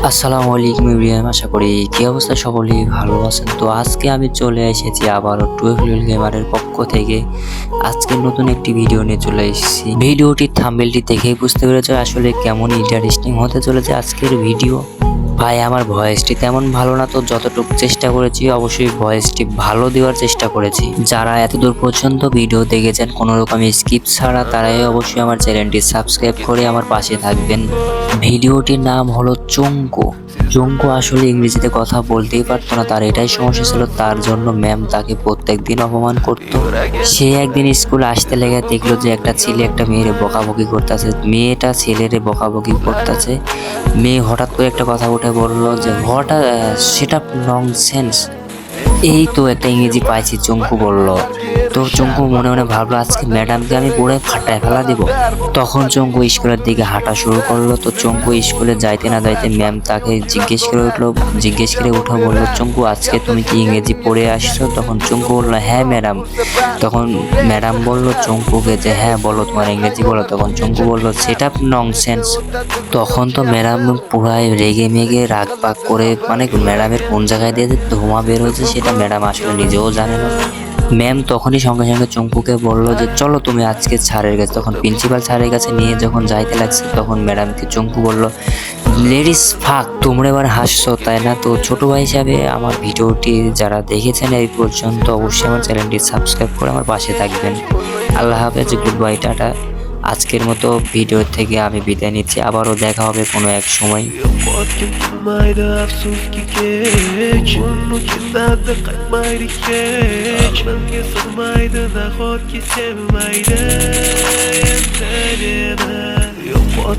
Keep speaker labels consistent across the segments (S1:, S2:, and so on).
S1: আসসালামু আলাইকুম এভরিওয়ান, আশা করি কি অবস্থা সকলেই ভালো আছেন। তো আজকে আমি চলে এসেছি আবারও 12 গেমারের পক্ষ থেকে আজকে নতুন একটি ভিডিও নিয়ে চলে এসেছি। ভিডিওটির থাম্বনেলটি দেখেই বুঝতে পেরেছ আসলে কেমন ইন্টারেস্টিং হতে চলেছে আজকের ভিডিও। ভাই আমার ভয়েসটি তেমন ভালো না, তো যতটুকু চেষ্টা করেছি অবশ্যই ভয়েসটি ভালো দেওয়ার চেষ্টা করেছি। যারা এতদূর পর্যন্ত ভিডিও দেখেছেন কোনো রকম স্কিপ ছাড়া তারাই অবশ্যই আমার চ্যানেলটি সাবস্ক্রাইব করে আমার পাশে থাকবেন। ভিডিওটির নাম হলো চঙ্কু। চঙ্কু আসলে ইংরেজিতে কথা বলতেই পারতো না, তার এটাই সমস্যা ছিল। তার জন্য ম্যাম তাকে প্রত্যেকদিন অপমান করতো। সে একদিন স্কুলে আসতে লেগে দেখলো যে একটা ছেলে একটা মেয়ের বকাবকি করতেছে, মেয়েটা ছেলের বকাবকি করতেছে। মেয়ে হঠাৎ করে একটা কথা উঠে বললো যে হঠাৎ সেটা ননসেন্স। এই তো একটা ইংরেজি পাইছি, চঙ্কু বলল। তো চঙ্কু মনে মনে ভাবলো আজকে ম্যাডামকে আমি পুরো ফাটায় ফেলা দিব। তখন চঙ্কু স্কুলের দিকে হাঁটা শুরু করলো। তো চঙ্কু স্কুলে যাইতে না যাইতে ম্যাম তাকে জিজ্ঞেস করে উঠে বললো, চঙ্কু আজকে তুমি কি ইংরেজি পড়ে আসছো? তখন চঙ্কু বললো হ্যাঁ ম্যাডাম। তখন ম্যাডাম বললো চঙ্কুকে যে হ্যাঁ বলো, তোমার ইংরেজি বলো। তখন চঙ্কু বললো সেটা ননসেন্স। তখন তো ম্যাডাম পুরাই রেগে মেগে রাগ পাগ করে, মানে ম্যাডামের কোন জায়গায় দিয়ে ধোঁয়া বের হয়েছে সেটা ম্যাডাম আসলে নিজেও জানে না। ম্যাম তখনই সঙ্গে সঙ্গে চঙ্কুকে বললো যে চলো তুমি আজকে স্যারের কাছে। তখন প্রিন্সিপাল স্যারের কাছে নিয়ে যখন যাইতে লাগছে তখন ম্যাডামকে চঙ্কু বললো, লেডিস ফাক, তোমরা এবার হাসছো তাই না? তো ছোট ভাই হিসাবে আমার ভিডিওটি যারা দেখেছেন এই পর্যন্ত অবশ্যই আমার চ্যানেলটি সাবস্ক্রাইব করে আমার পাশে থাকবেন। আল্লাহ হাফেজ, গুড বাই, টাটা। আজকের মতো ভিডিও থেকে আমি বিদায় নিচ্ছি, আবারও দেখা হবে কোনো এক সময়।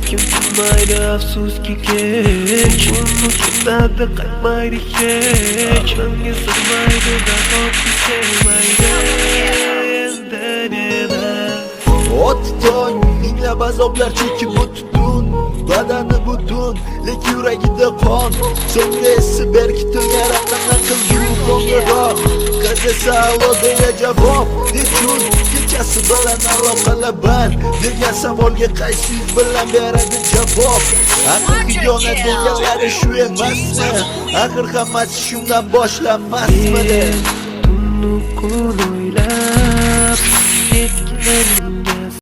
S2: Kim tutmaydı afsus ki geç Bunu kimden de kalmaydı geç Beni sırmaydı da kork ki sevmaydı Otton dinle bazoblar çekip ottun Badanı budun lek yüreğinde kon Sonra esi belki tüneraktan akıl yük onlara Kaze sağla döne cevap Dechun kechasi bilan aloqalaban degan savolga qaysi bilan beradi javob axir xiyonat deganlari shu emasmi axir hammasi shundan boshlanmasmidi tunni kun o'ylab ketgan